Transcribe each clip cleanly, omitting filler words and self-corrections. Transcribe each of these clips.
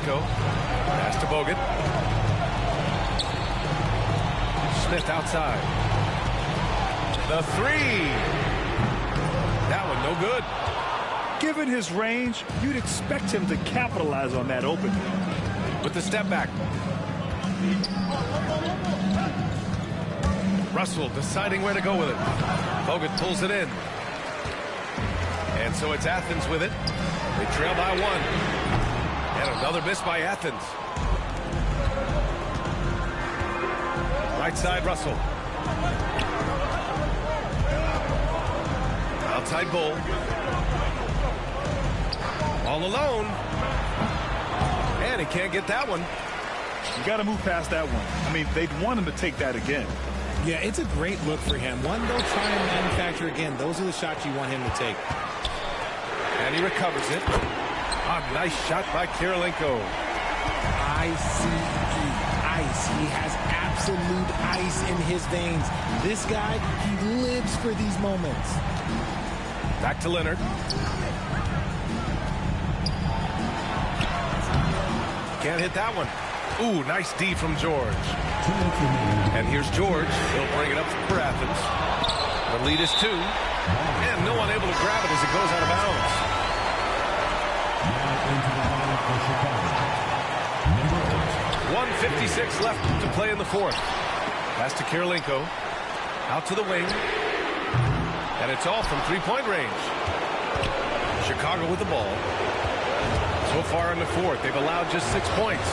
Kirilenko. Pass to Bogut. Smith outside. The three. That one no good. Given his range, you'd expect him to capitalize on that opening. With the step back. Russell deciding where to go with it. Bogut pulls it in. And so it's Athens with it. They trail by one. And another miss by Athens. Right side, Russell. Outside Bull. All alone. And he can't get that one. You got to move past that one. I mean, they'd want him to take that again. Yeah, it's a great look for him. One, they'll try and manufacture again. Those are the shots you want him to take. And he recovers it. A nice shot by Kirilenko. ICE. Ice. He has absolute ice in his veins. This guy, he lives for these moments. Back to Leonard. Can't hit that one. Ooh, nice D from George. And here's George. He'll bring it up for Athens. The lead is 2. And no one able to grab it as it goes out of bounds. 1:56 left to play in the fourth. Pass to Kirilenko. Out to the wing. And it's all from three-point range. Chicago with the ball. So far in the fourth, they've allowed just 6 points.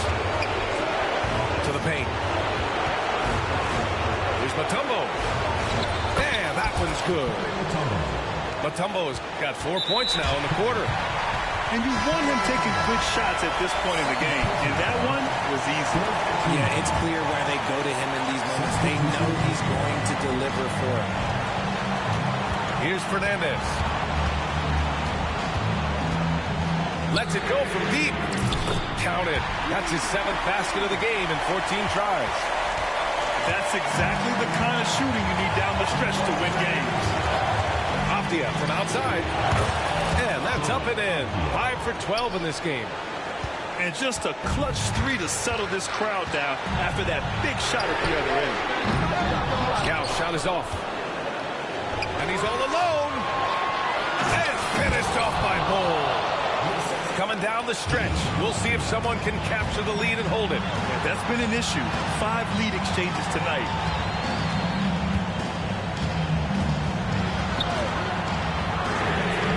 To the paint. Here's Mutombo. And that one's good. Mutombo's got 4 points now in the quarter. And you want him taking good shots at this point in the game. And that one was easy. Yeah, it's clear why they go to him in these moments. They know he's going to deliver for him. Here's Fernandez. Lets it go from deep. Counted. That's his 7th basket of the game in 14 tries. That's exactly the kind of shooting you need down the stretch to win games. Avdia from outside. And that's up and in. 5 for 12 in this game. And just a clutch 3 to settle this crowd down after that big shot at the other end. Gau's shot is off. And he's all alone. And finished off by Bull. Coming down the stretch. We'll see if someone can capture the lead and hold it. Yeah, that's been an issue. 5 lead exchanges tonight.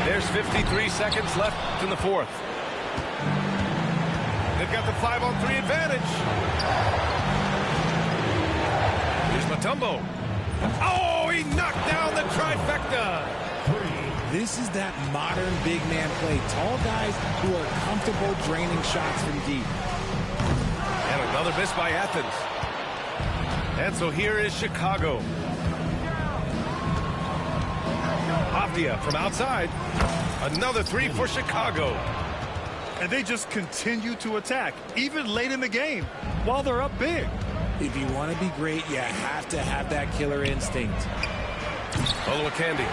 There's 53 seconds left in the fourth. They've got the 5-on-3 advantage. Here's Mutombo. Oh, he knocked down the trifecta. This is that modern big man play. Tall guys who are comfortable draining shots from deep. And another miss by Athens. And so here is Chicago. Avdia from outside. Another 3 for Chicago. And they just continue to attack, even late in the game, while they're up big. If you want to be great, you have to have that killer instinct. Oluwaseyi.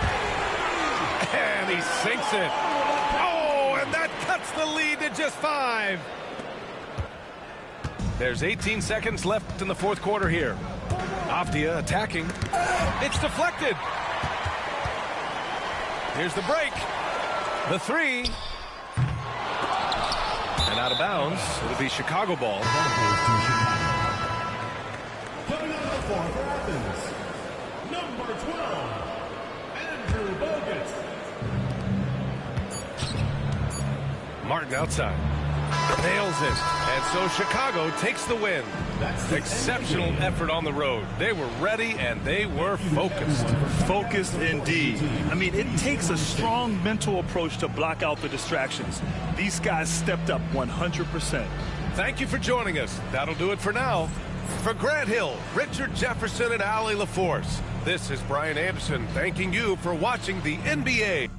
And he sinks it. Oh, and that cuts the lead to just 5. There's 18 seconds left in the fourth quarter here. Avdia attacking. It's deflected. Here's the break. The 3. And out of bounds. It'll be Chicago ball. Coming out of the floor for Athens, number 12, Andrew Bogut. Martin outside. Nails it. And so Chicago takes the win. Exceptional effort on the road. They were ready and they were focused. Focused indeed. I mean, it takes a strong mental approach to block out the distractions. These guys stepped up 100%. Thank you for joining us. That'll do it for now. For Grant Hill, Richard Jefferson, and Allie LaForce, this is Brian Anderson thanking you for watching the NBA.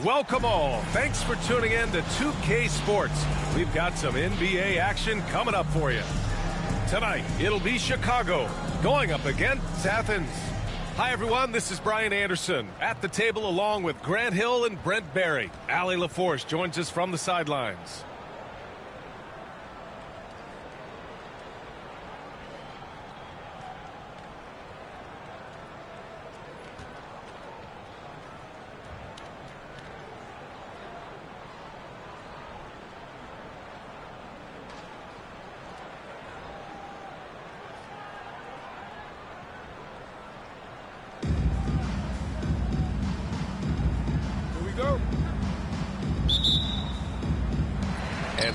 Welcome all. Thanks for tuning in to 2K Sports. We've got some NBA action coming up for you. Tonight, it'll be Chicago going up against Athens. Hi, everyone. This is Brian Anderson at the table along with Grant Hill and Brent Barry. Allie LaForce joins us from the sidelines.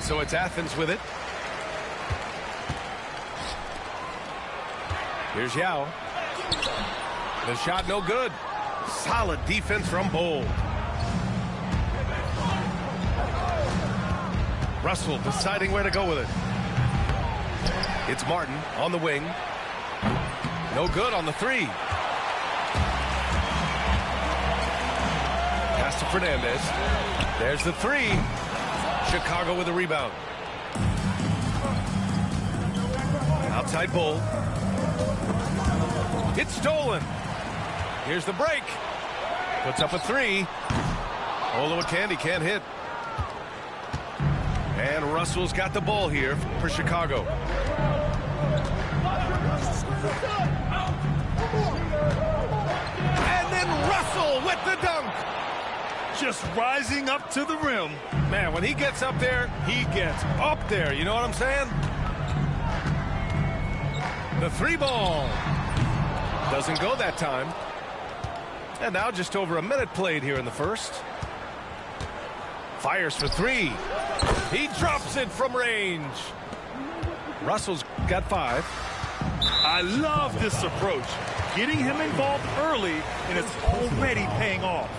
And so it's Athens with it. Here's Yao. The shot no good. Solid defense from Bold. Russell deciding where to go with it. It's Martin on the wing. No good on the three. Pass to Fernandez. There's the three. Chicago with a rebound. Outside Bull. It's stolen. Here's the break. Puts up a three. Olowokandi can't hit. And Russell's got the ball here for Chicago. And then Russell with the dunk. Just rising up to the rim. Man, when he gets up there, he gets up there. You know what I'm saying? The three ball. Doesn't go that time. And now just over a minute played here in the first. Fires for three. He drops it from range. Russell's got 5. I love this approach. Getting him involved early, and it's already paying off.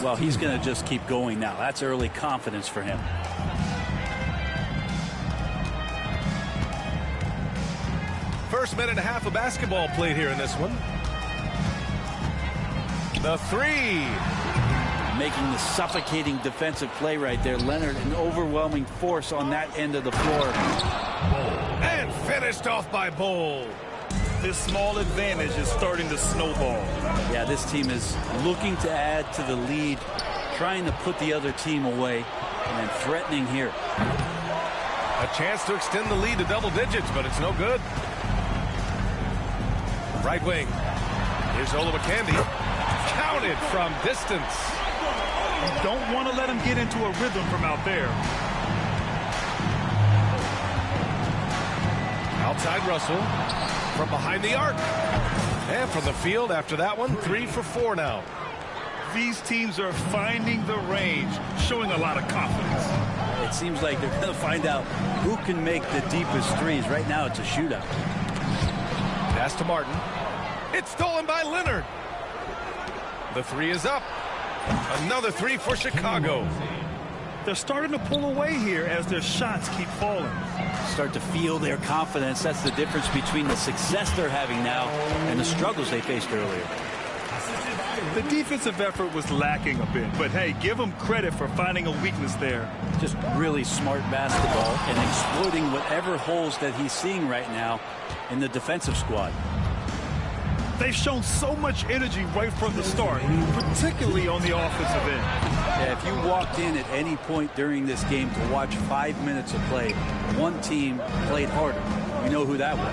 Well, he's going to just keep going now. That's early confidence for him. First minute and a half of basketball played here in this one. The 3. Making the suffocating defensive play right there. Leonard, an overwhelming force on that end of the floor. And finished off by Bol. This small advantage is starting to snowball. Yeah, this team is looking to add to the lead, trying to put the other team away, and then threatening here. A chance to extend the lead to double digits, but it's no good. Right wing. Here's Olowokandi. Counted from distance. You don't want to let him get into a rhythm from out there. Outside Russell. From behind the arc. And from the field after that one, 3 for 4 now. These teams are finding the range, showing a lot of confidence. It seems like they're going to find out who can make the deepest threes. Right now, it's a shootout. Pass to Martin. It's stolen by Leonard. The 3 is up. Another 3 for Chicago. They're starting to pull away here as their shots keep falling. Start to feel their confidence. That's the difference between the success they're having now and the struggles they faced earlier. The defensive effort was lacking a bit, but hey, give them credit for finding a weakness there. Just really smart basketball and exploiting whatever holes that he's seeing right now in the defensive squad. They've shown so much energy right from the start, particularly on the offensive end. Yeah, if you walked in at any point during this game to watch 5 minutes of play, one team played harder. You know who that was.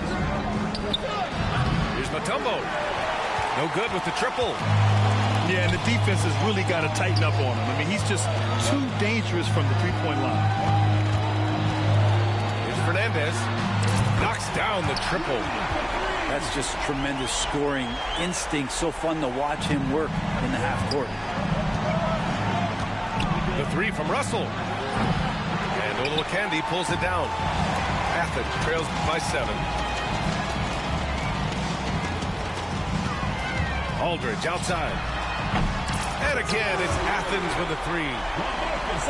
Here's Mutombo. No good with the triple. Yeah, and the defense has really got to tighten up on him. I mean, he's just too dangerous from the three-point line. Here's Fernandez. Knocks down the triple. That's just tremendous scoring instinct. So fun to watch him work in the half court. The 3 from Russell. And Olowokandi pulls it down. Athens trails by 7. Aldridge outside. And again, it's Athens with a 3. You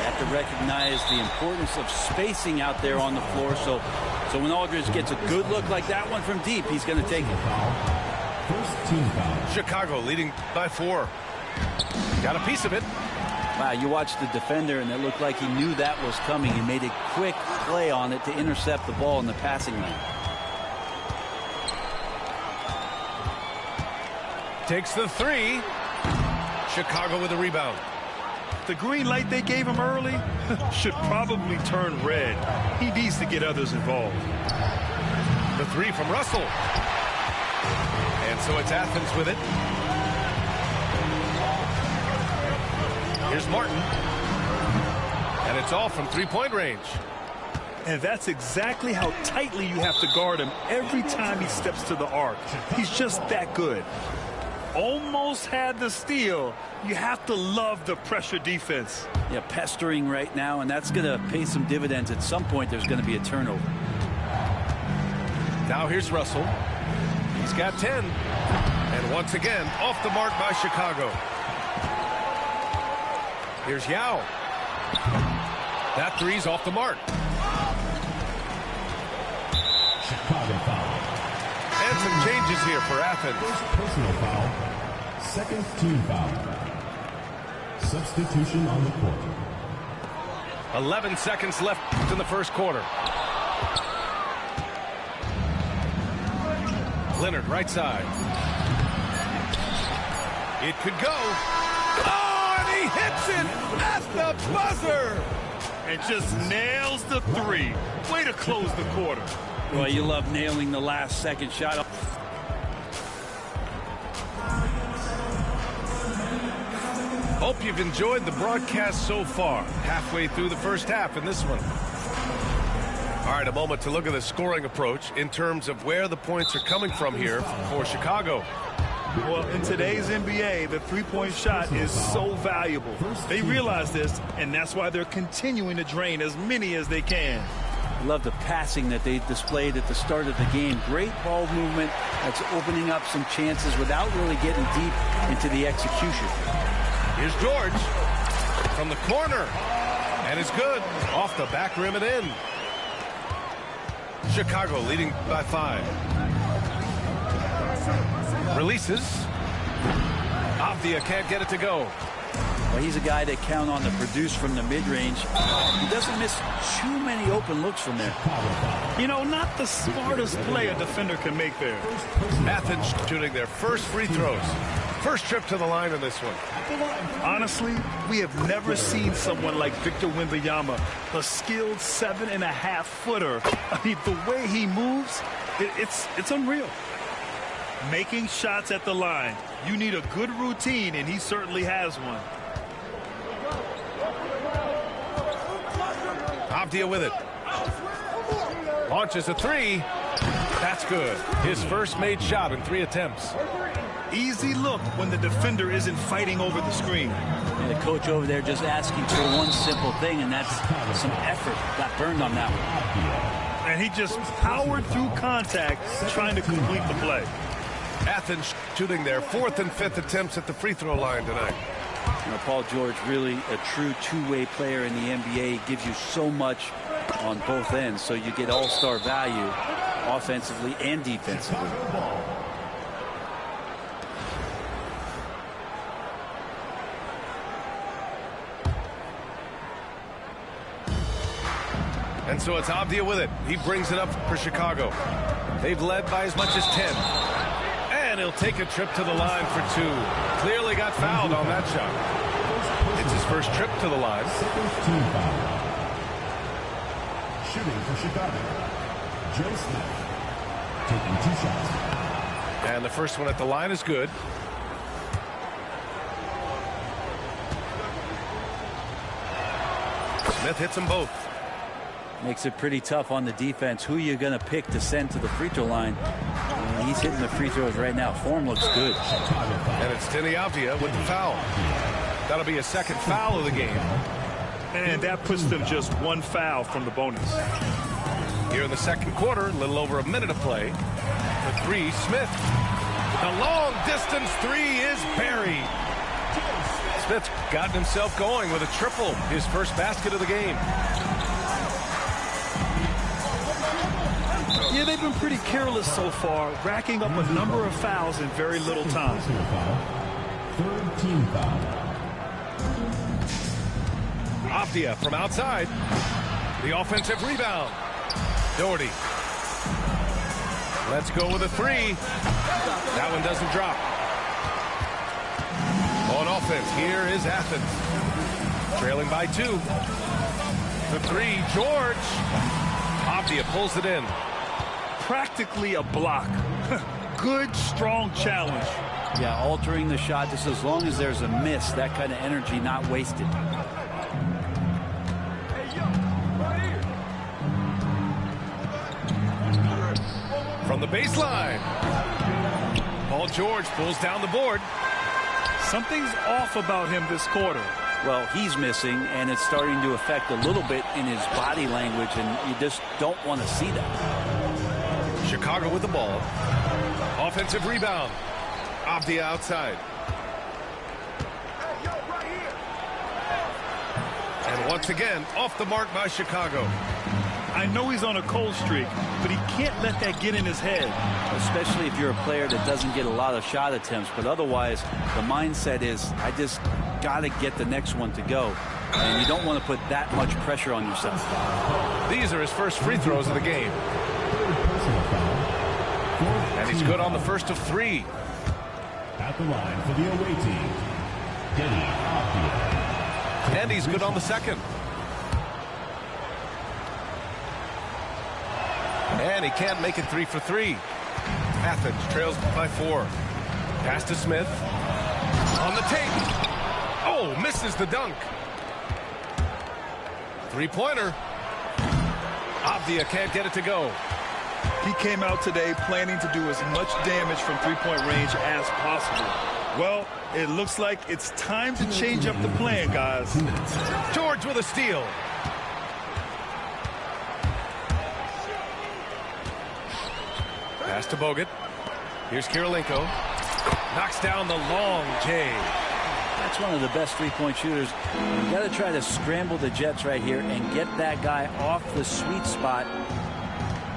have to recognize the importance of spacing out there on the floor. So when Aldridge gets a good look like that one from deep, he's going to take it. First team foul. Chicago leading by 4. Got a piece of it. Wow, you watched the defender, and it looked like he knew that was coming. He made a quick play on it to intercept the ball in the passing lane. Takes the 3. Chicago with a rebound. The green light they gave him early should probably turn red. He needs to get others involved. The 3 from Russell. And so it's Athens with it. Here's Martin. And it's all from three-point range. And that's exactly how tightly you have to guard him every time he steps to the arc. He's just that good. Almost had the steal. You have to love the pressure defense. Yeah, pestering right now, and that's going to pay some dividends. At some point, there's going to be a turnover. Now here's Russell. He's got 10. And once again, off the mark by Chicago. Here's Yao. That 3's off the mark. Chicago foul. And some changes here for Athens. First personal foul. Second team foul. Substitution on the court. 11 seconds left in the first quarter. Leonard, right side. It could go. Oh, and he hits it at the buzzer. And just nails the 3. Way to close the quarter. Well, you love nailing the last second shot. Hope you've enjoyed the broadcast so far. Halfway through the first half in this one. All right, a moment to look at the scoring approach in terms of where the points are coming from here for Chicago. Well, in today's NBA, the three-point shot is so valuable. They realize this, and that's why they're continuing to drain as many as they can. I love the passing that they displayed at the start of the game. Great ball movement that's opening up some chances without really getting deep into the execution. Here's George from the corner, and it's good. Off the back rim and in. Chicago leading by 5. Releases. Avdia can't get it to go. Well, he's a guy that count on to produce from the mid-range. He doesn't miss too many open looks from there. You know, not the smartest play a defender can make there. Athens shooting their first free throws. First trip to the line in this one. Honestly, we have never seen someone like Victor Wembanyama, a skilled 7.5-footer. I mean, the way he moves, it's unreal. Making shots at the line. You need a good routine, and he certainly has one. Avdia with it. Launches a three. That's good. His first made shot in 3 attempts. Easy look when the defender isn't fighting over the screen. And the coach over there just asking for one simple thing, and that's some effort. Got burned on that one. And he just powered through contact trying to complete the play. Athens shooting their 4th and 5th attempts at the free throw line tonight. You know, Paul George, really a true two-way player in the NBA. Gives you so much on both ends, so you get all-star value offensively and defensively. And so it's Avdia with it. He brings it up for Chicago. They've led by as much as 10. And he'll take a trip to the line for 2. Clearly got fouled on that shot. It's his first trip to the line. Team foul. Shooting for Chicago, Joe Smith. Taking 2 shots. And the first one at the line is good. Smith hits them both. Makes it pretty tough on the defense. Who you're going to pick to send to the free throw line. And he's hitting the free throws right now. Form looks good. And it's Deni Avdia with the foul. That'll be a second foul of the game. And that puts them just 1 foul from the bonus. Here in the second quarter, a little over a minute of play. The 3, Smith. The long distance 3 is buried. Smith's gotten himself going with a triple. His first basket of the game. Yeah, they've been pretty careless so far, racking up a number of fouls in very little time. 3rd team foul. Avdia from outside. The offensive rebound. Doherty. Let's go with a 3. That one doesn't drop. On offense, here is Athens. Trailing by 2. The 3, George. Avdia pulls it in. Practically a block. Good, strong challenge. Yeah, altering the shot just as long as there's a miss. That kind of energy not wasted. From the baseline. Paul George pulls down the board. Something's off about him this quarter. Well, he's missing, and it's starting to affect a little bit in his body language, and you just don't want to see that. Chicago with the ball. Offensive rebound. Avdia outside. And once again, off the mark by Chicago. I know he's on a cold streak, but he can't let that get in his head. Especially if you're a player that doesn't get a lot of shot attempts, but otherwise the mindset is, I just got to get the next one to go. And you don't want to put that much pressure on yourself. These are his first free throws of the game. And he's good on the first of 3. At the line for the away team, Deni Avdia. And he's good on the second. And he can't make it 3 for 3. Athens trails by 4. Pass to Smith. On the take. Oh, misses the dunk. 3-pointer. Avdia can't get it to go. He came out today planning to do as much damage from three-point range as possible. Well, it looks like it's time to change up the plan, guys. George with a steal. Pass to Bogut. Here's Kirilenko. Knocks down the long J. That's one of the best three-point shooters. You got to try to scramble the Jets right here and get that guy off the sweet spot.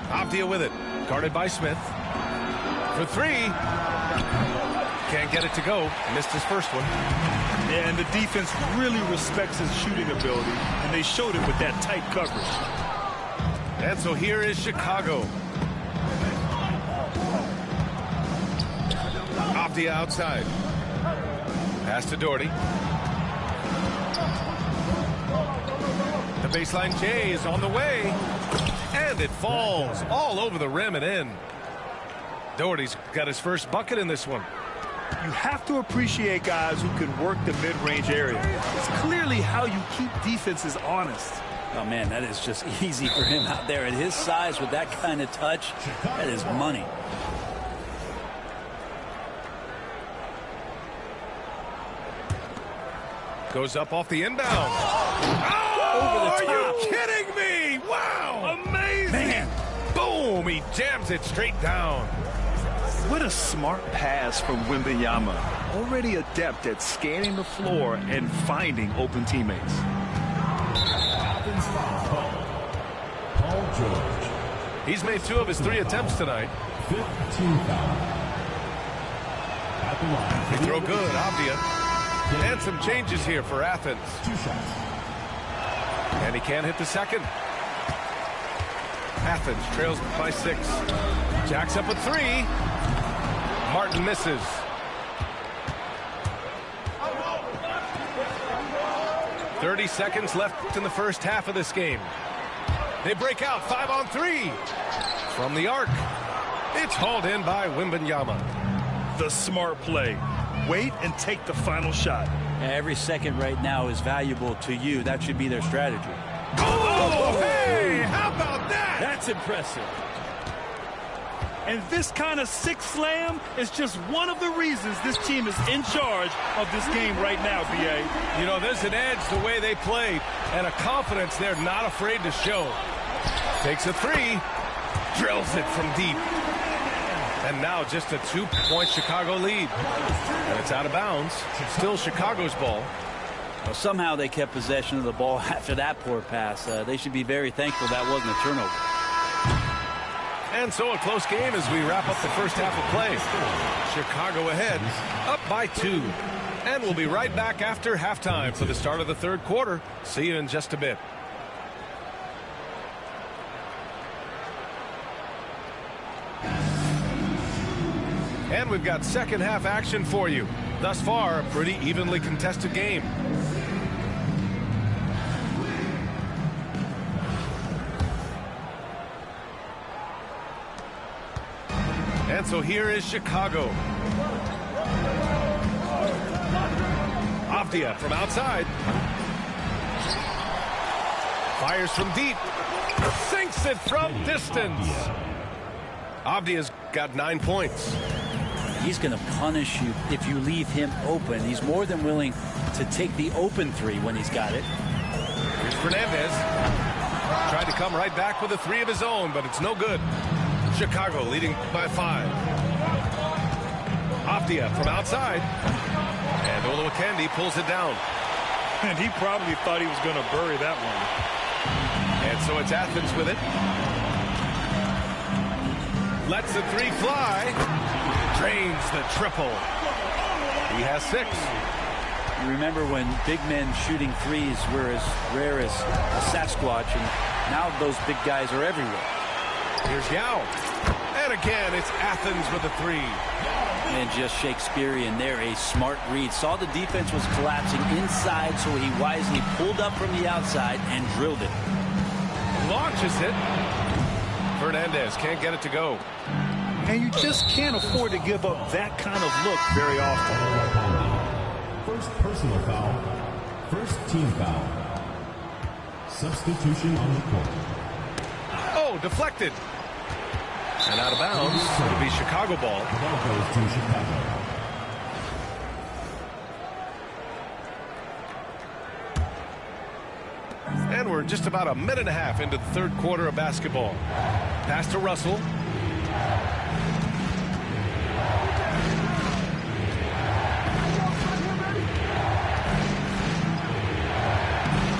Avdia with it. Guarded by Smith. For three. Can't get it to go. Missed his first one. Yeah, and the defense really respects his shooting ability, and they showed it with that tight coverage. And so here is Chicago. Avdia outside. Pass to Doherty. The baseline J is on the way. And it falls all over the rim and in. Doherty's got his first bucket in this one. You have to appreciate guys who can work the mid-range area. It's clearly how you keep defenses honest. Oh, man, that is just easy for him out there. At his size with that kind of touch, that is money. Goes up off the inbound. Oh, over the top. Are you kidding me? Wow. Amazing. Man. Boom. He jams it straight down. What a smart pass from Wembanyama. Already adept at scanning the floor and finding open teammates. Athens foul call. Paul George. He's made 2 of his 3 attempts tonight. 15 foul. At the line. They throw good. Avdia. And some changes here for Athens. 2 shots. And he can't hit the second. Athens trails by 6. Jacks up with 3. Martin misses. .30 seconds left in the first half of this game. They break out 5 on 3. From the arc. It's hauled in by Wembanyama. The smart play. Wait and take the final shot. Every second right now is valuable to you. That should be their strategy. Oh, hey, how about that? That's impressive. And this kind of sick slam is just one of the reasons this team is in charge of this game right now, B.A. You know, there's an edge the way they play and a confidence they're not afraid to show. Takes a 3, drills it from deep. And now just a 2-point Chicago lead. And it's out of bounds. Still Chicago's ball. Well, somehow they kept possession of the ball after that poor pass. They should be very thankful that wasn't a turnover. And so a close game as we wrap up the first half of play. Chicago ahead, up by 2. And we'll be right back after halftime for the start of the third quarter. See you in just a bit. And we've got second half action for you. Thus far, a pretty evenly contested game. And so here is Chicago. Avdia from outside. Fires from deep. Sinks it from distance. Avdia's got 9 points. He's going to punish you if you leave him open. He's more than willing to take the open 3 when he's got it. Here's Fernandez. Tried to come right back with a 3 of his own, but it's no good. Chicago leading by 5. Avdia from outside. And Olowokandi pulls it down. And he probably thought he was going to bury that one. And so it's Athens with it. Lets the 3 fly. Drains the triple. He has 6. You remember when big men shooting 3s were as rare as a Sasquatch, and now those big guys are everywhere. Here's Yao. And again, it's Athens with a 3. And just Shakespearean there, a smart read. Saw the defense was collapsing inside, so he wisely pulled up from the outside and drilled it. Launches it. Fernandez can't get it to go. And you just can't afford to give up that kind of look very often. First personal foul. First team foul. Substitution on the court. Oh, deflected. And out of bounds, it'll be Chicago ball. The ball goes to Chicago. And we're just about a minute and a half into the third quarter of basketball. Pass to Russell.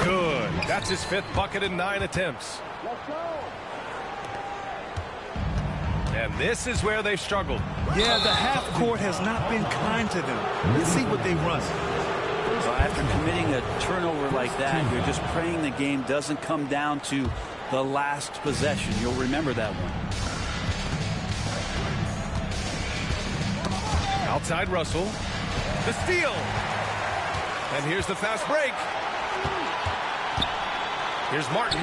Good. That's his 5th bucket in 9 attempts. And this is where they've struggled. Yeah, the half court has not been kind to them. Let's see what they run. So after committing a turnover like that, you're just praying the game doesn't come down to the last possession. You'll remember that one. Outside Russell. The steal. And here's the fast break. Here's Martin.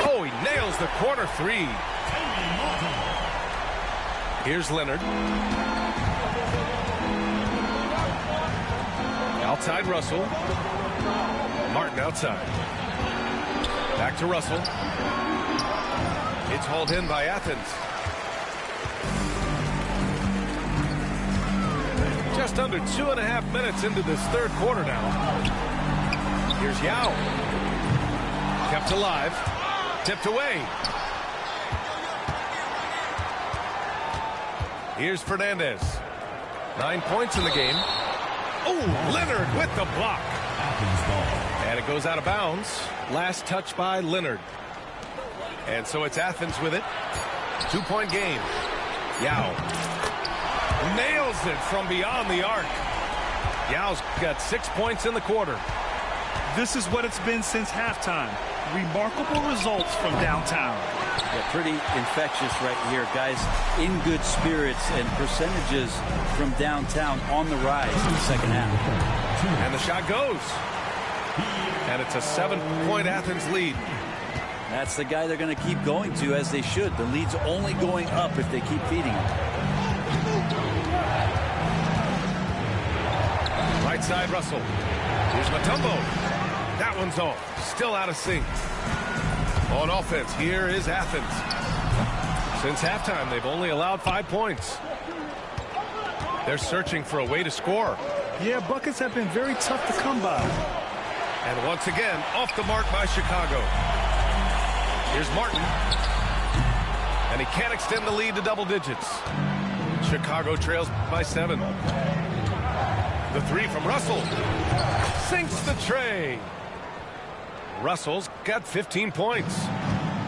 Oh, he nails the corner 3. Here's Leonard. Outside Russell. Martin outside. Back to Russell. It's hauled in by Athens. Just under 2.5 minutes into this third quarter now. Here's Yao. Kept alive. Tipped away. Here's Fernandez. 9 points in the game. Oh, Leonard with the block. And it goes out of bounds. Last touch by Leonard. And so it's Athens with it. 2-point game. Yao nails it from beyond the arc. Yao's got 6 points in the quarter. This is what it's been since halftime. Remarkable results from downtown. Yeah, pretty infectious right here. Guys in good spirits and percentages from downtown on the rise in the second half. And the shot goes. And it's a 7-point Athens lead. That's the guy they're going to keep going to, as they should. The lead's only going up if they keep feeding him. Right side Russell. Here's Mutombo. That one's off. Still out of sync. On offense, here is Athens. Since halftime, they've only allowed 5 points. They're searching for a way to score. Yeah, buckets have been very tough to come by. And once again, off the mark by Chicago. Here's Martin. And he can't extend the lead to double digits. Chicago trails by 7. The 3 from Russell. Sinks the tray. Russell's got 15 points.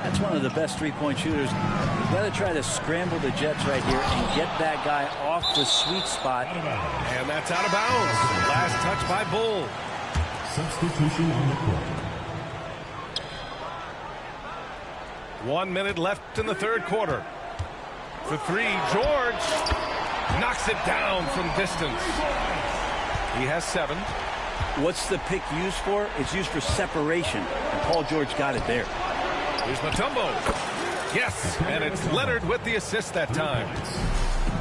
That's one of the best three-point shooters. You've got to try to scramble the Jets right here and get that guy off the sweet spot. And that's out of bounds. Last touch by Bull. Substitution on the court. 1 minute left in the third quarter. For 3, George knocks it down from distance. He has 7. What's the pick used for? It's used for separation. And Paul George got it there. Here's Mutombo. Yes, and it's Leonard with the assist that time.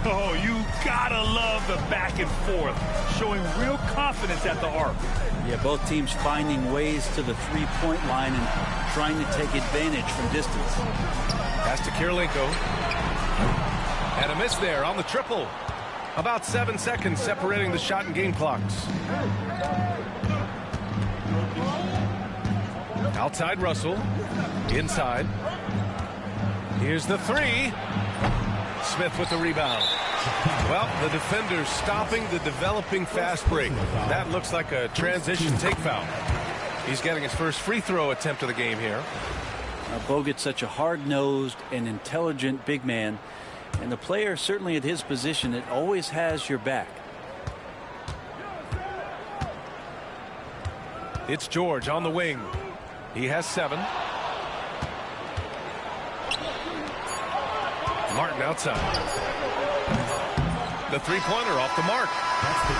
Oh, you gotta love the back and forth, showing real confidence at the arc. Yeah, both teams finding ways to the three-point line and trying to take advantage from distance. Pass to Kirilenko. And a miss there on the triple. About 7 seconds separating the shot and game clocks. Outside Russell. Inside. Here's the 3. Smith with the rebound. Well, the defender's stopping the developing fast break. That looks like a transition take foul. He's getting his first free throw attempt of the game here. Bogut's such a hard-nosed and intelligent big man. And the player, certainly at his position, it always has your back. It's George on the wing. He has 7. Martin outside. The three-pointer off the mark.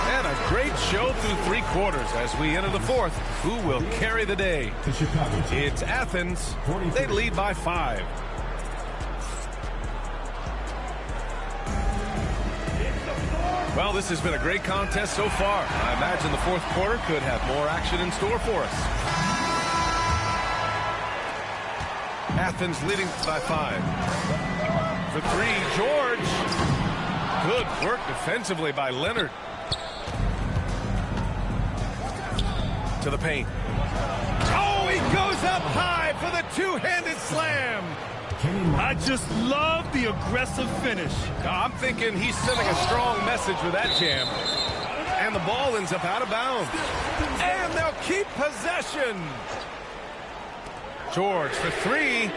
And a great show through 3 quarters as we enter the fourth. Who will carry the day? It's Athens. They lead by 5. Well, this has been a great contest so far. I imagine the fourth quarter could have more action in store for us. Athens leading by 5. for three. George. Good work defensively by Leonard. To the paint. Oh, he goes up high for the two-handed slam. I just love the aggressive finish. I'm thinking he's sending a strong message with that jam. And the ball ends up out of bounds. And they'll keep possession. George for three.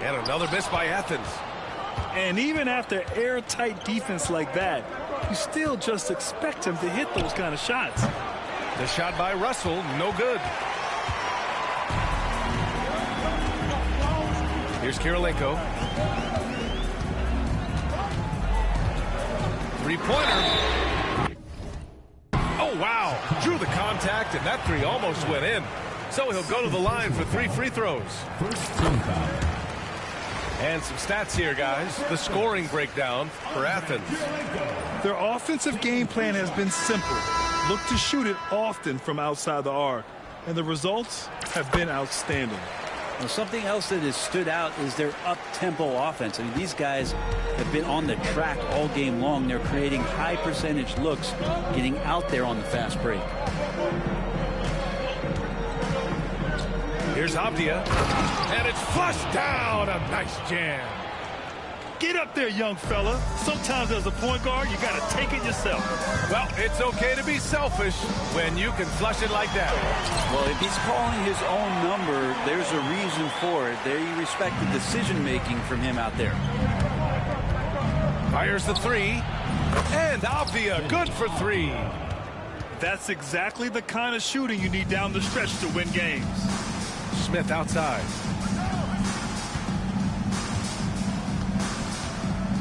And another miss by Athens. And even after airtight defense like that, you still just expect him to hit those kind of shots. The shot by Russell, no good. Here's Kirilenko. Three-pointer. Oh, wow. Drew the contact, and that three almost went in. So he'll go to the line for 3 free throws. And some stats here, guys. The scoring breakdown for Athens. Their offensive game plan has been simple. Look to shoot it often from outside the arc. And the results have been outstanding. Well, something else that has stood out is their up-tempo offense. I mean, these guys have been on the track all game long. They're creating high-percentage looks, getting out there on the fast break. Here's Avdia, and it's flushed down. A nice jam. Get up there, young fella. Sometimes as a point guard, you got to take it yourself. Well, it's okay to be selfish when you can flush it like that. Well, if he's calling his own number, there's a reason for it. There you respect the decision-making from him out there. Fires the three, and Avdia good for three. That's exactly the kind of shooting you need down the stretch to win games. Smith outside.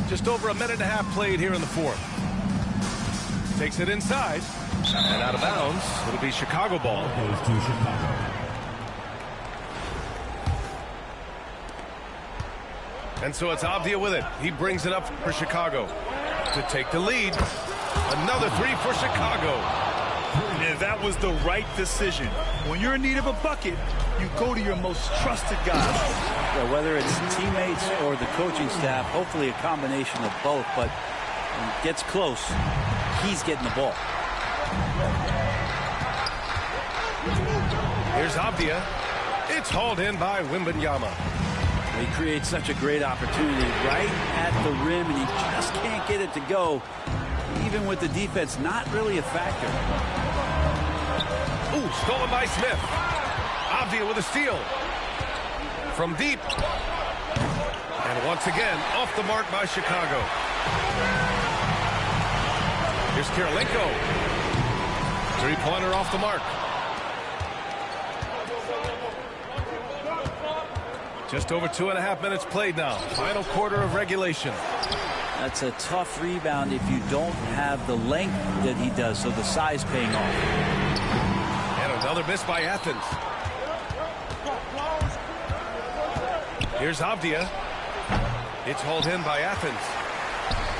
Just over a minute and a half played here in the fourth. Takes it inside. And out of bounds. It'll be Chicago ball. Goes to Chicago. And so it's Avdia with it. He brings it up for Chicago to take the lead. Another three for Chicago. And that was the right decision. When you're in need of a bucket, you go to your most trusted guys. Yeah, whether it's teammates or the coaching staff, hopefully a combination of both, but when it gets close, he's getting the ball. Here's Avdia. It's hauled in by Wembanyama. He creates such a great opportunity right at the rim, and he just can't get it to go, even with the defense not really a factor. Ooh, stolen by Smith. Avdia with a steal. From deep. And once again, off the mark by Chicago. Here's Kirilenko. Three-pointer off the mark. Just over 2.5 minutes played now. Final quarter of regulation. That's a tough rebound if you don't have the length that he does, so the size paying off. And another miss by Athens. Here's Avdia. It's hauled in by Athens.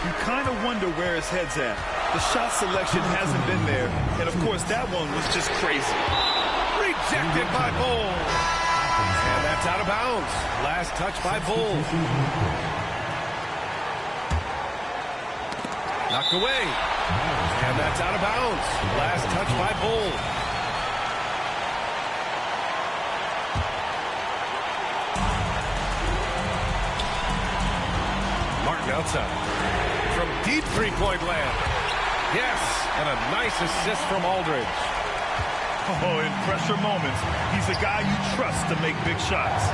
You kind of wonder where his head's at. The shot selection hasn't been there. And, of course, that one was just crazy. Rejected by Bull. And that's out of bounds. Last touch by Bull. Knocked away. And that's out of bounds. Last touch by Bull. Martin outside. From deep three-point land. Yes, and a nice assist from Aldridge. Oh, in pressure moments, he's a guy you trust to make big shots.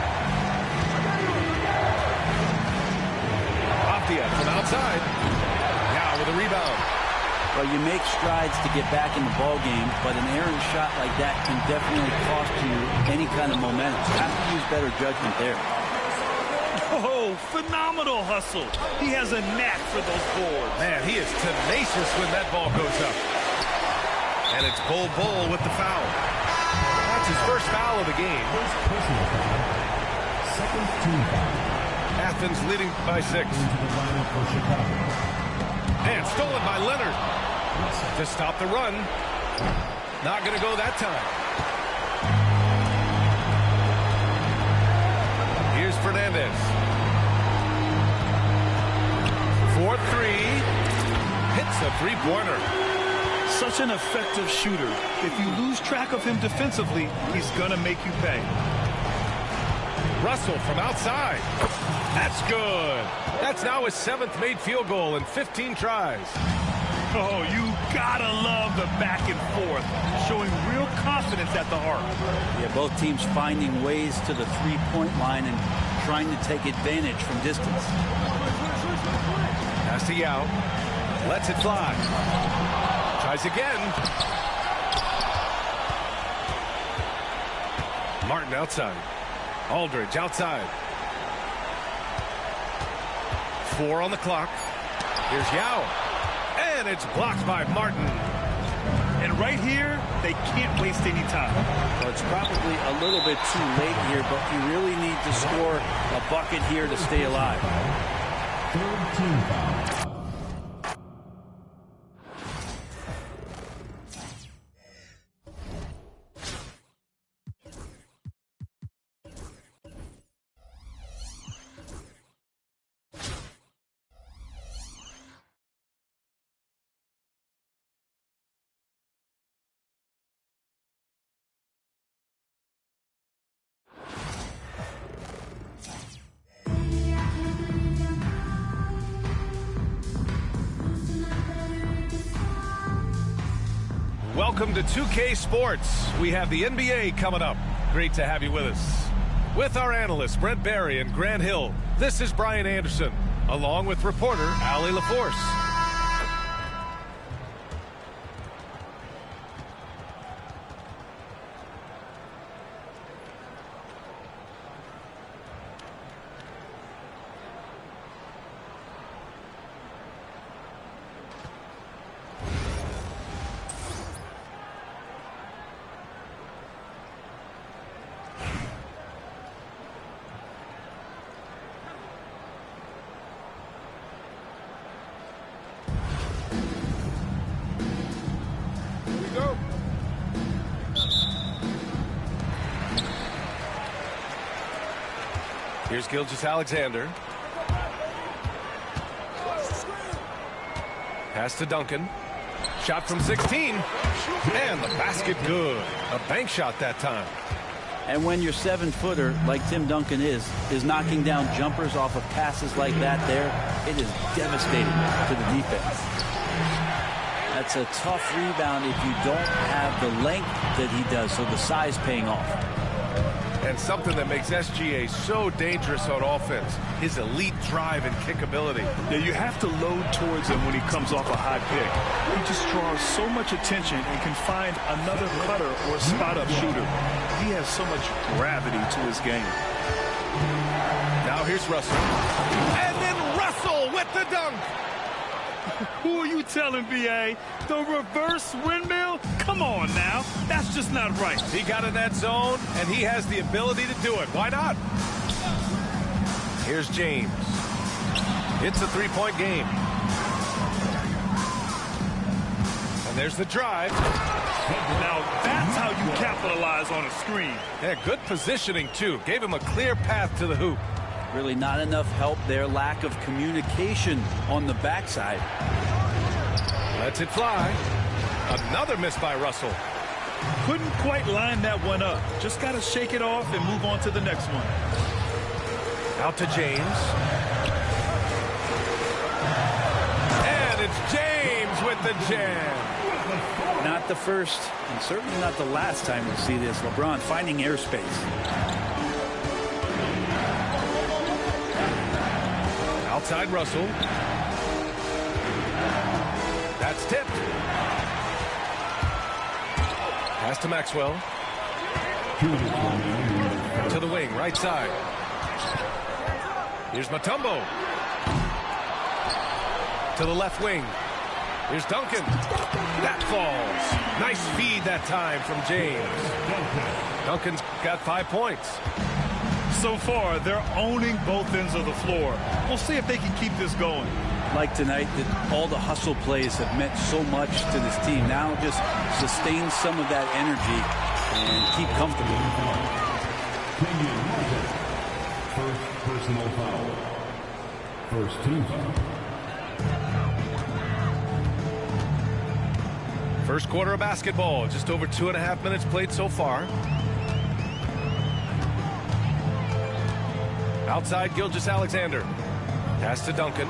Avdia from outside. Now with a rebound. Well, you make strides to get back in the ball game, but an errant shot like that can definitely cost you any kind of momentum. You have to use better judgment there. Oh, phenomenal hustle. He has a knack for those boards. Man, he is tenacious when that ball goes up. And it's Bull with the foul. That's his first foul of the game. First personal foul. Second team foul. Athens leading by 6. Into the lineup for Chicago. And stolen by Leonard. To stop the run. Not going to go that time. Here's Fernandez. hits a three-pointer. Such an effective shooter. If you lose track of him defensively, he's going to make you pay. Russell from outside. That's good. That's now his 7th made field goal in 15 tries. Oh, you gotta love the back and forth, showing real confidence at the arc. Yeah, both teams finding ways to the three-point line and trying to take advantage from distance. Pass to Yao. Lets it fly. Tries again. Martin outside. Aldridge outside. 4 on the clock. Here's Yao. And it's blocked by Martin. And right here, they can't waste any time. Well, it's probably a little bit too late here, but you really need to score a bucket here to stay alive. Third team foul. Welcome to 2K Sports. We have the NBA coming up. Great to have you with us. With our analysts, Brent Barry and Grant Hill, this is Brian Anderson, along with reporter Allie LaForce. Here's Gilgeous-Alexander. Pass to Duncan. Shot from 16. And the basket good. A bank shot that time. And when your 7-footer, like Tim Duncan is knocking down jumpers off of passes like that there, it is devastating to the defense. That's a tough rebound if you don't have the length that he does, so the size paying off. And something that makes SGA so dangerous on offense, his elite drive and kick ability. Yeah, you have to load towards him when he comes off a high pick. He just draws so much attention and can find another cutter or a spot-up shooter. He has so much gravity to his game. Now here's Russell. And then Russell with the dunk. Who are you telling, B.A.? The reverse windmill? Come on now. That's just not right. He got in that zone, and he has the ability to do it. Why not? Here's James. It's a three-point game. And there's the drive. Now that's how you capitalize on a screen. Yeah, good positioning, too. Gave him a clear path to the hoop. Really not enough help there. Lack of communication on the backside. Lets it fly. Another miss by Russell. Couldn't quite line that one up. Just got to shake it off and move on to the next one. Out to James. And it's James with the jam. Not the first, and certainly not the last time we see this. LeBron finding airspace. Outside Russell. That's tipped. Pass to Maxwell. To the wing, right side. Here's Mutombo. To the left wing. Here's Duncan. That falls. Nice feed that time from James. Duncan's got 5 points. So far, they're owning both ends of the floor. We'll see if they can keep this going. Like tonight, that all the hustle plays have meant so much to this team. Now just sustain some of that energy and keep comfortable. First personal foul. First team foul. First quarter of basketball, just over 2.5 minutes played so far. Outside, Gilgeous-Alexander. Pass to Duncan.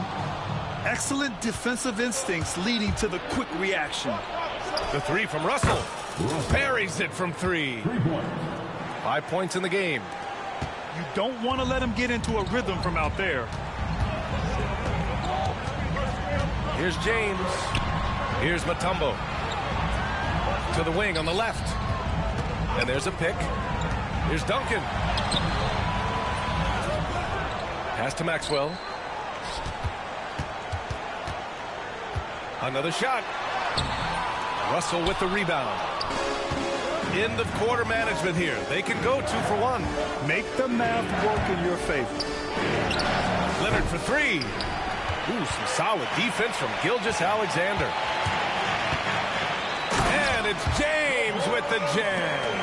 Excellent defensive instincts leading to the quick reaction. The three from Russell. Buries it from three. 5 points in the game. You don't want to let him get into a rhythm from out there. Here's James. Here's Mutombo. To the wing on the left. And there's a pick. Here's Duncan. Pass to Maxwell. Another shot. Russell with the rebound. End of quarter management here. They can go 2 for 1. Make the math work in your favor. Leonard for three. Ooh, some solid defense from Gilgeous-Alexander. And it's James with the jam.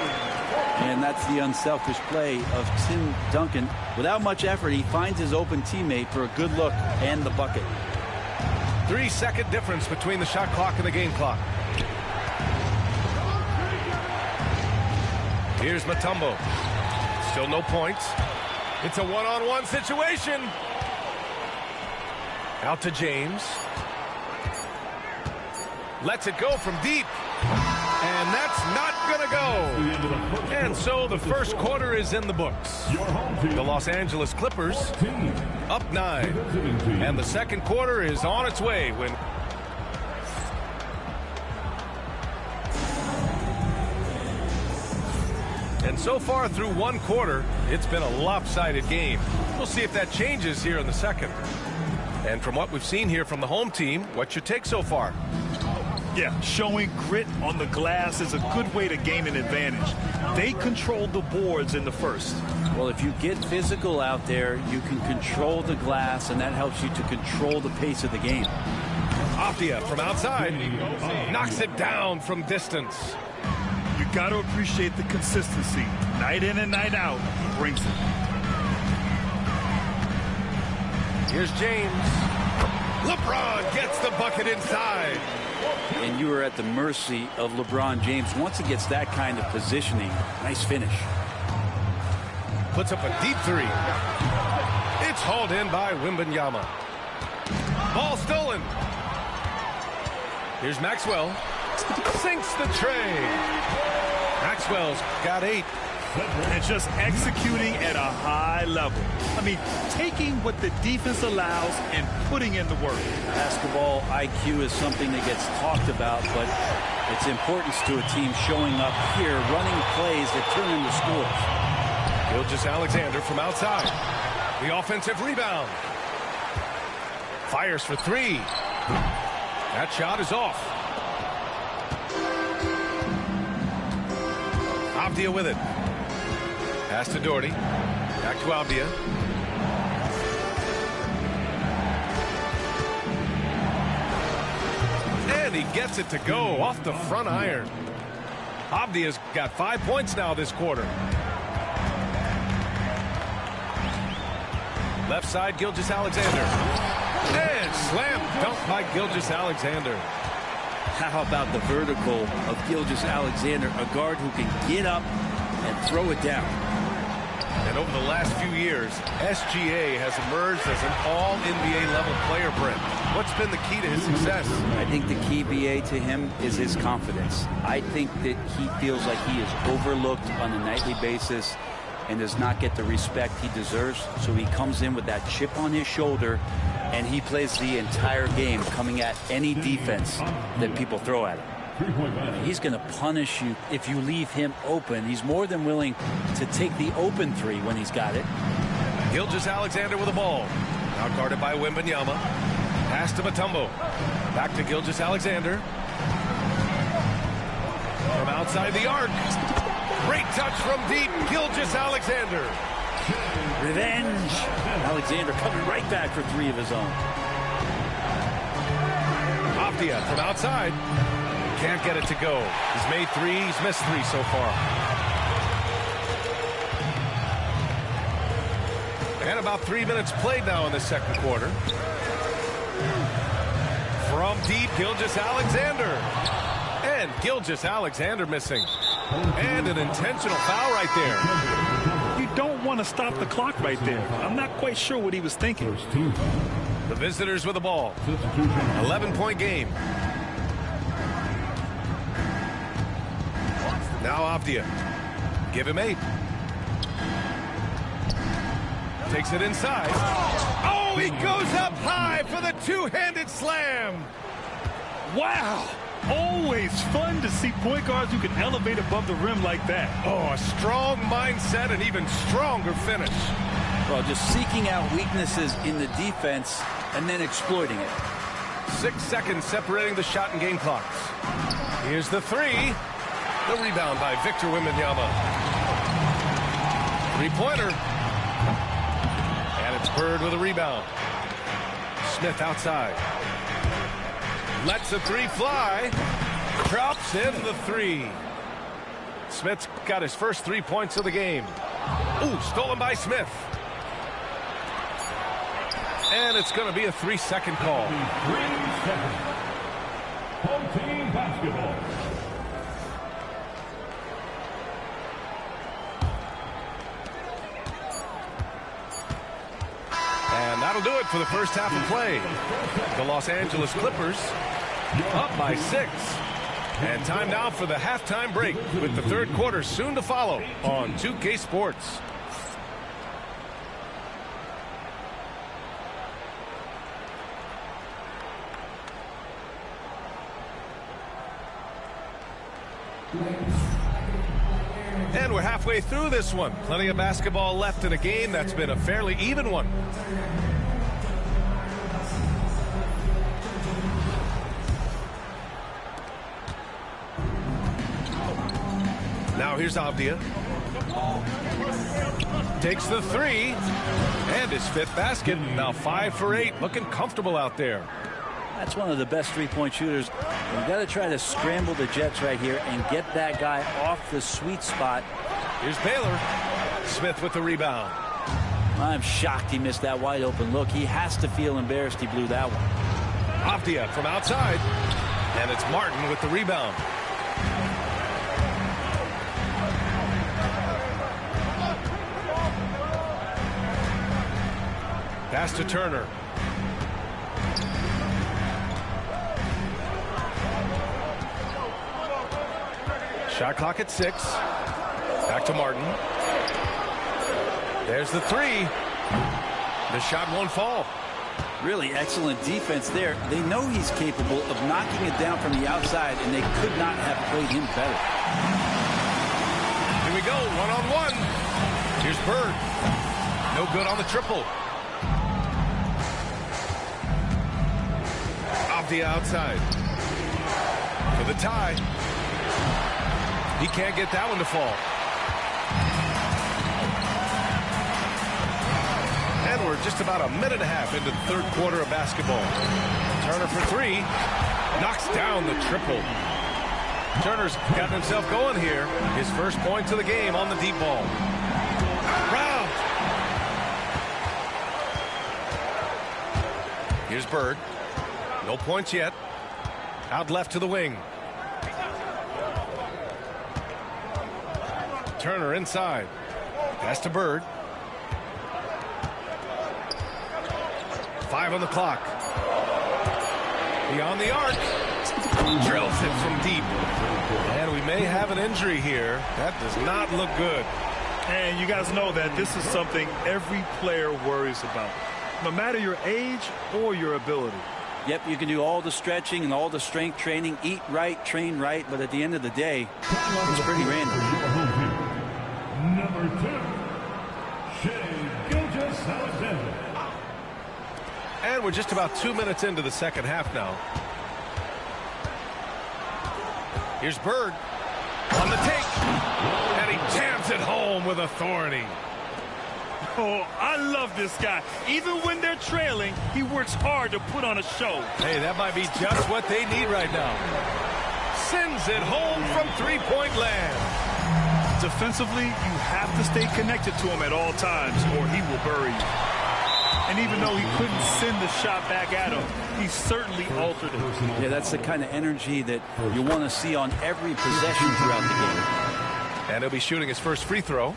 And that's the unselfish play of Tim Duncan. Without much effort, he finds his open teammate for a good look and the bucket. 3-second difference between the shot clock and the game clock. Here's Mutombo. Still no points. It's a one-on-one situation. Out to James. Lets it go from deep. And that's not going to go. And so the first quarter is in the books. The Los Angeles Clippers up 9. And the second quarter is on its way when... And so far through one quarter, it's been a lopsided game. We'll see if that changes here in the second. And from what we've seen here from the home team, what's your take so far? Yeah, showing grit on the glass is a good way to gain an advantage. They controlled the boards in the first. Well, if you get physical out there, you can control the glass, and that helps you to control the pace of the game. Avdia from outside. Knocks it down from distance. You got to appreciate the consistency. Night in and night out, he brings it. Here's James. LeBron gets the bucket inside. And you are at the mercy of LeBron James. Once he gets that kind of positioning, nice finish. Puts up a deep three. It's hauled in by Wembanyama. Ball stolen. Here's Maxwell. Sinks the tray. Maxwell's got 8. And just executing at a high level. I mean, taking what the defense allows and putting in the work. Basketball IQ is something that gets talked about, but its importance to a team showing up here, running plays that turn into scores. Gilgeous-Alexander from outside. The offensive rebound. Fires for 3. That shot is off. Avdia with it. Pass to Doherty. Back to Avdia. And he gets it to go off the front iron. Avdia's got 5 points now this quarter. Left side, Gilgeous-Alexander. And slam dunk by Gilgeous-Alexander. How about the vertical of Gilgeous-Alexander, a guard who can get up and throw it down. And over the last few years, SGA has emerged as an all-NBA level player, Brent. What's been the key to his success? I think the key, BA, to him is his confidence. I think that he feels like he is overlooked on a nightly basis and does not get the respect he deserves. So he comes in with that chip on his shoulder, and he plays the entire game coming at any defense that people throw at him. He's going to punish you if you leave him open. He's more than willing to take the open three when he's got it. Gilgeous-Alexander with the ball. Now guarded by Wembanyama. Pass to Mutombo. Back to Gilgeous-Alexander. From outside the arc. Great touch from deep. Gilgeous-Alexander. Revenge. Alexander coming right back for 3 of his own. Avdia from outside. Can't get it to go. He's made 3. He's missed 3 so far. And about 3 minutes played now in the second quarter. From deep, Gilgeous-Alexander. And Gilgeous-Alexander missing. And an intentional foul right there. You don't want to stop the clock right there. I'm not quite sure what he was thinking. The visitors with the ball. 11-point game. Now Avdia. Give him 8. Takes it inside. Oh, he goes up high for the two-handed slam. Wow. Always fun to see point guards who can elevate above the rim like that. Oh, a strong mindset and even stronger finish. Well, just seeking out weaknesses in the defense and then exploiting it. 6 seconds separating the shot and game clocks. Here's the 3. The rebound by Victor Wembanyama. Three-pointer. And it's Bird with a rebound. Smith outside. Lets the 3 fly. Drops in the 3. Smith's got his first 3 points of the game. Ooh, stolen by Smith. And it's going to be a 3-second call. 3 seconds. Home team basketball. And that'll do it for the first half of play. The Los Angeles Clippers up by 6. And time now for the halftime break with the third quarter soon to follow on 2K Sports. And we're halfway through this one. Plenty of basketball left in a game that's been a fairly even one. Now here's Avdia. Takes the 3. And his 5th basket. Now 5 for 8. Looking comfortable out there. That's one of the best three-point shooters. You've got to try to scramble the Jets right here and get that guy off the sweet spot. Here's Baylor. Smith with the rebound. I'm shocked he missed that wide open look. He has to feel embarrassed he blew that one. Avdia from outside. And it's Martin with the rebound. Pass to Turner. Shot clock at 6. Back to Martin. There's the 3. The shot won't fall. Really excellent defense there. They know he's capable of knocking it down from the outside, and they could not have played him better. Here we go, one-on-one. Here's Bird. No good on the triple. Avdia outside. For the tie. He can't get that one to fall. And we're just about a minute and a half into the third quarter of basketball. Turner for 3. Knocks down the triple. Turner's got himself going here. His first points of the game on the deep ball. Round. Here's Bird. No points yet. Out left to the wing. Turner inside. Pass to Bird. 5 on the clock. Beyond the arc. Drills it from deep. And we may have an injury here. That does not look good. And you guys know that this is something every player worries about, no matter your age or your ability. Yep, you can do all the stretching and all the strength training, eat right, train right, but at the end of the day, it's pretty random. Number 2, Shai Gilgeous-Alexander. And we're just about 2 minutes into the second half now. Here's Bird on the take. And he jams it home with authority. Oh, I love this guy. Even when they're trailing, he works hard to put on a show. Hey, that might be just what they need right now. Sends it home from three-point land. Defensively, you have to stay connected to him at all times or he will bury you. And And even though he couldn't send the shot back at him, he certainly altered it. Yeah, that's the kind of energy that you want to see on every possession throughout the game. And he'll be shooting his first free throw.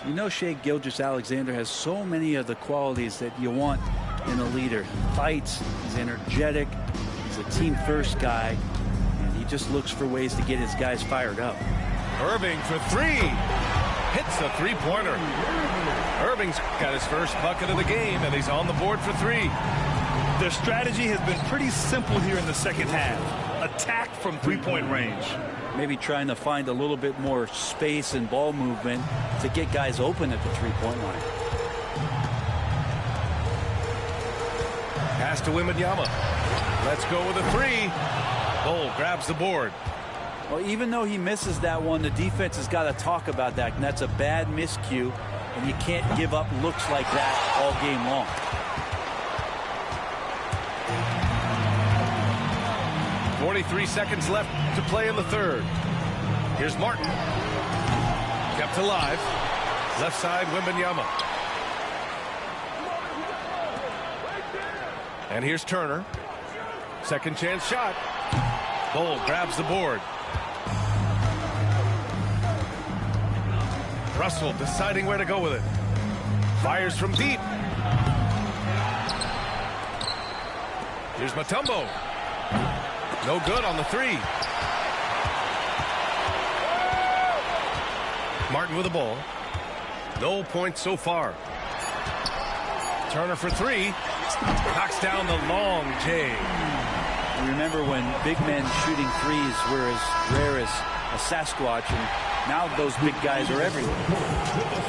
You know, Shai Gilgeous-Alexander has so many of the qualities that you want in a leader. He fights, he's energetic, he's a team-first guy, and he just looks for ways to get his guys fired up. Irving for three. Hits a three-pointer. Irving's got his first bucket of the game, and he's on the board for three. Their strategy has been pretty simple here in the second half. Attack from three-point range. Maybe trying to find a little bit more space and ball movement to get guys open at the three-point line. Pass to Wembanyama. Let's go with a three. Bol grabs the board. Well, even though he misses that one, the defense has got to talk about that, and that's a bad miscue, and you can't give up looks like that all game long. .43 seconds left to play in the third. Here's Martin. Kept alive. Left side, Wembanyama. And here's Turner. Second chance shot. Bol grabs the board. Russell deciding where to go with it. Fires from deep. Here's Mutombo. No good on the three. Martin with the ball. No points so far. Turner for three. Knocks down the long J. Remember when big men shooting threes were as rare as a Sasquatch, and now those big guys are everywhere.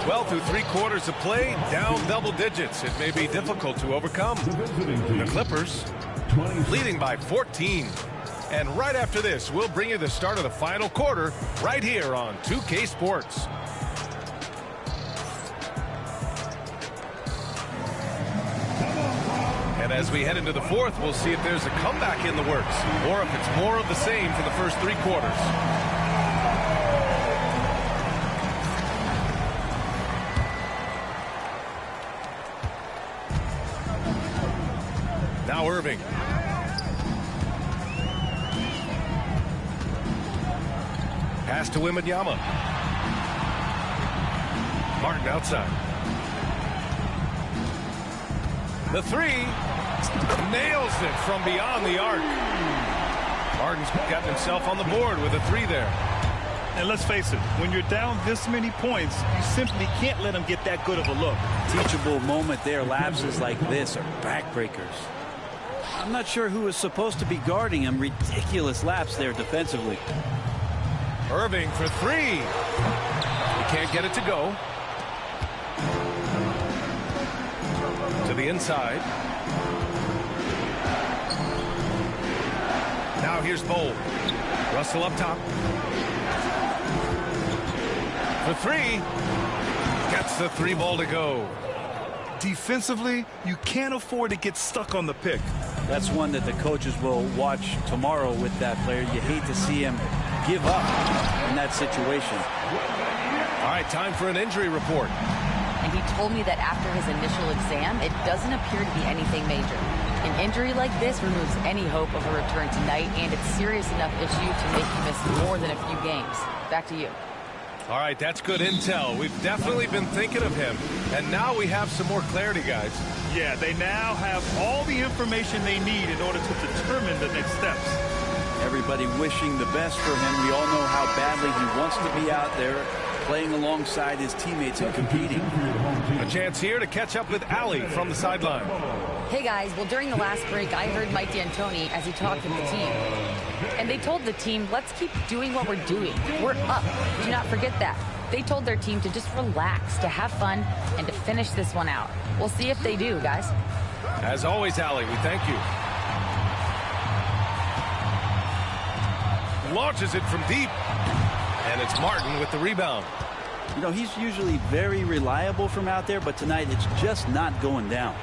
Well, through 3 quarters of play, down double digits. It may be difficult to overcome. The Clippers leading by 14. And right after this, we'll bring you the start of the final quarter right here on 2K Sports. And as we head into the fourth, we'll see if there's a comeback in the works or if it's more of the same for the first 3 quarters. Now Irving. Pass to Wembanyama. Martin outside. The three. Nails it from beyond the arc. Martin's got himself on the board with a three there. And let's face it, when you're down this many points, you simply can't let them get that good of a look. Teachable moment there. Lapses like this are backbreakers. I'm not sure who was supposed to be guarding him. Ridiculous lapse there defensively. Irving for three. He can't get it to go. To the inside. Now here's Bol. Russell up top. For three. Gets the three ball to go. Defensively, you can't afford to get stuck on the pick. That's one that the coaches will watch tomorrow with that player. You hate to see him give up in that situation. All right, time for an injury report. And he told me that after his initial exam, it doesn't appear to be anything major. An injury like this removes any hope of a return tonight, and it's serious enough issue to make you miss more than a few games. Back to you. All right, that's good intel. We've definitely been thinking of him. And now we have some more clarity, guys. Yeah, they now have all the information they need in order to determine the next steps. Everybody wishing the best for him. We all know how badly he wants to be out there playing alongside his teammates and competing. A chance here to catch up with Allie from the sideline. Hey guys, well during the last break I heard Mike D'Antoni as he talked with the team. And they told the team, let's keep doing what we're doing. We're up. Do not forget that. They told their team to just relax, to have fun, and to finish this one out. We'll see if they do, guys. As always, Allie, we thank you. Launches it from deep. And it's Martin with the rebound. You know, he's usually very reliable from out there, but tonight it's just not going down.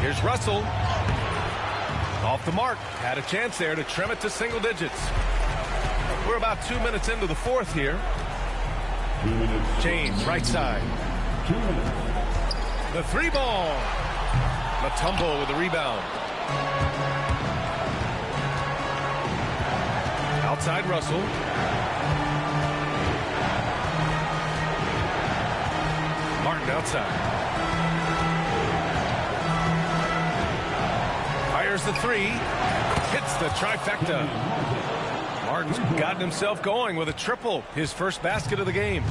Here's Russell. Off the mark. Had a chance there to trim it to single digits. We're about 2 minutes into the fourth here. James, right side. The 3-ball. Mutombo with the rebound. Outside Russell. Martin outside. Fires the 3. Hits the trifecta. Martin's gotten himself going with a triple. His first basket of the game.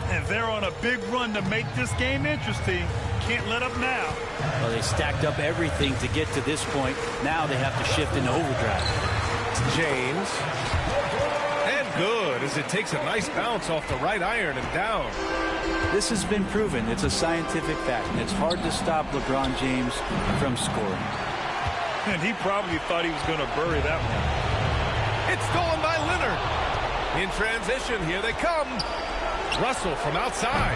And they're on a big run to make this game interesting. Can't let up now. Well, they stacked up everything to get to this point. Now they have to shift into overdrive. James. And good as it takes a nice bounce off the right iron and down. This has been proven. It's a scientific fact, and it's hard to stop LeBron James from scoring. And he probably thought he was going to bury that one. It's stolen by Leonard. In transition, here they come. Russell from outside.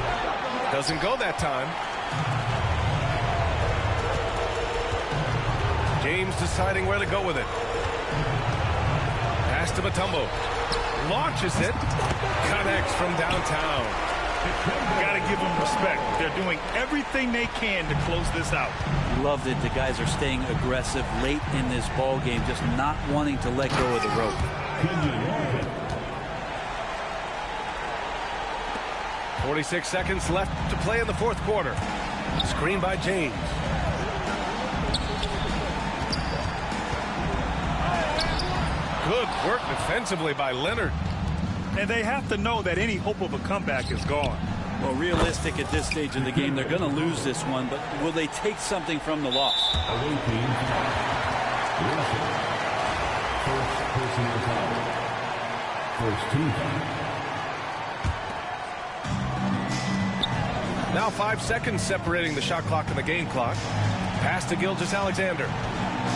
Doesn't go that time. James deciding where to go with it. Pass to Mutombo. Launches it. Connects from downtown. Got to give them respect. They're doing everything they can to close this out. Love that the guys are staying aggressive late in this ball game, just not wanting to let go of the rope. 46 seconds left to play in the fourth quarter. Screen by James. Good work defensively by Leonard. And they have to know that any hope of a comeback is gone. Well, realistic at this stage of the game, they're going to lose this one, but will they take something from the loss? First team foul. Now 5 seconds separating the shot clock and the game clock. Pass to Gilgeous-Alexander.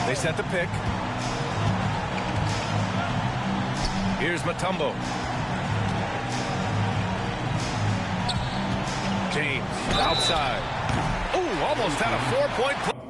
They set the pick. Here's Mutombo. James outside. Oh, almost had a 4-point play.